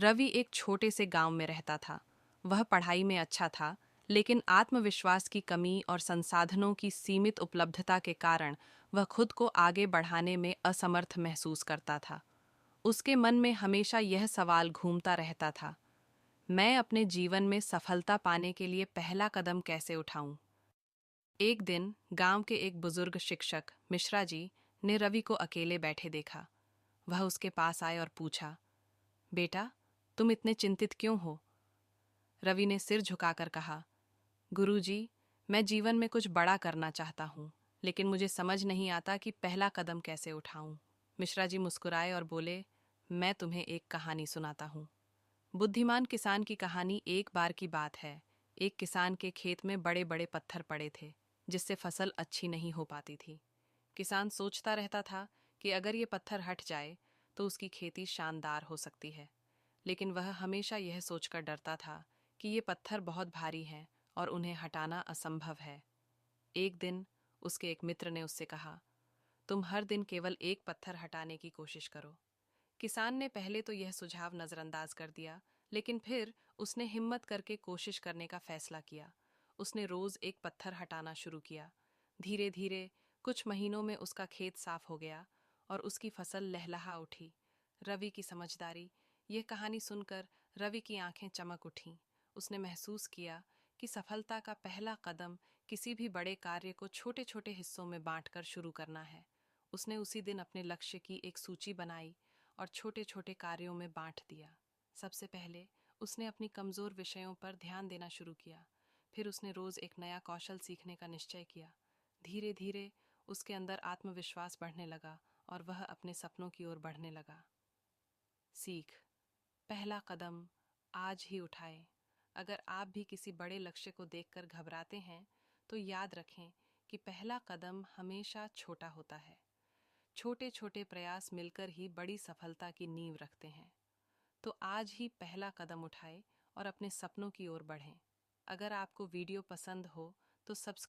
रवि एक छोटे से गांव में रहता था। वह पढ़ाई में अच्छा था, लेकिन आत्मविश्वास की कमी और संसाधनों की सीमित उपलब्धता के कारण वह खुद को आगे बढ़ाने में असमर्थ महसूस करता था। उसके मन में हमेशा यह सवाल घूमता रहता था, मैं अपने जीवन में सफलता पाने के लिए पहला कदम कैसे उठाऊं? एक दिन गांव के एक बुजुर्ग शिक्षक मिश्रा जी ने रवि को अकेले बैठे देखा। वह उसके पास आए और पूछा, बेटा, तुम इतने चिंतित क्यों हो? रवि ने सिर झुकाकर कहा, गुरुजी, मैं जीवन में कुछ बड़ा करना चाहता हूँ, लेकिन मुझे समझ नहीं आता कि पहला कदम कैसे उठाऊं। मिश्रा जी मुस्कुराए और बोले, मैं तुम्हें एक कहानी सुनाता हूँ। बुद्धिमान किसान की कहानी। एक बार की बात है, एक किसान के खेत में बड़े बड़े पत्थर पड़े थे, जिससे फसल अच्छी नहीं हो पाती थी। किसान सोचता रहता था कि अगर ये पत्थर हट जाए तो उसकी खेती शानदार हो सकती है, लेकिन वह हमेशा यह सोचकर डरता था कि ये पत्थर बहुत भारी हैं और उन्हें हटाना असंभव है। एक दिन उसके एक मित्र ने उससे कहा, तुम हर दिन केवल एक पत्थर हटाने की कोशिश करो। किसान ने पहले तो यह सुझाव नजरअंदाज कर दिया, लेकिन फिर उसने हिम्मत करके कोशिश करने का फैसला किया। उसने रोज एक पत्थर हटाना शुरू किया। धीरे धीरे कुछ महीनों में उसका खेत साफ हो गया और उसकी फसल लहलहा उठी। रवि की समझदारी। यह कहानी सुनकर रवि की आंखें चमक उठीं। उसने महसूस किया कि सफलता का पहला कदम किसी भी बड़े कार्य को छोटे छोटे हिस्सों में बांटकर शुरू करना है। उसने उसी दिन अपने लक्ष्य की एक सूची बनाई और छोटे छोटे कार्यों में बांट दिया। सबसे पहले उसने अपनी कमजोर विषयों पर ध्यान देना शुरू किया। फिर उसने रोज एक नया कौशल सीखने का निश्चय किया। धीरे धीरे उसके अंदर आत्मविश्वास बढ़ने लगा और वह अपने सपनों की ओर बढ़ने लगा। सीख। पहला कदम आज ही उठाएं। अगर आप भी किसी बड़े लक्ष्य को देखकर घबराते हैं, तो याद रखें कि पहला कदम हमेशा छोटा होता है। छोटे छोटे प्रयास मिलकर ही बड़ी सफलता की नींव रखते हैं। तो आज ही पहला कदम उठाएं और अपने सपनों की ओर बढ़ें। अगर आपको वीडियो पसंद हो तो सब्सक्राइब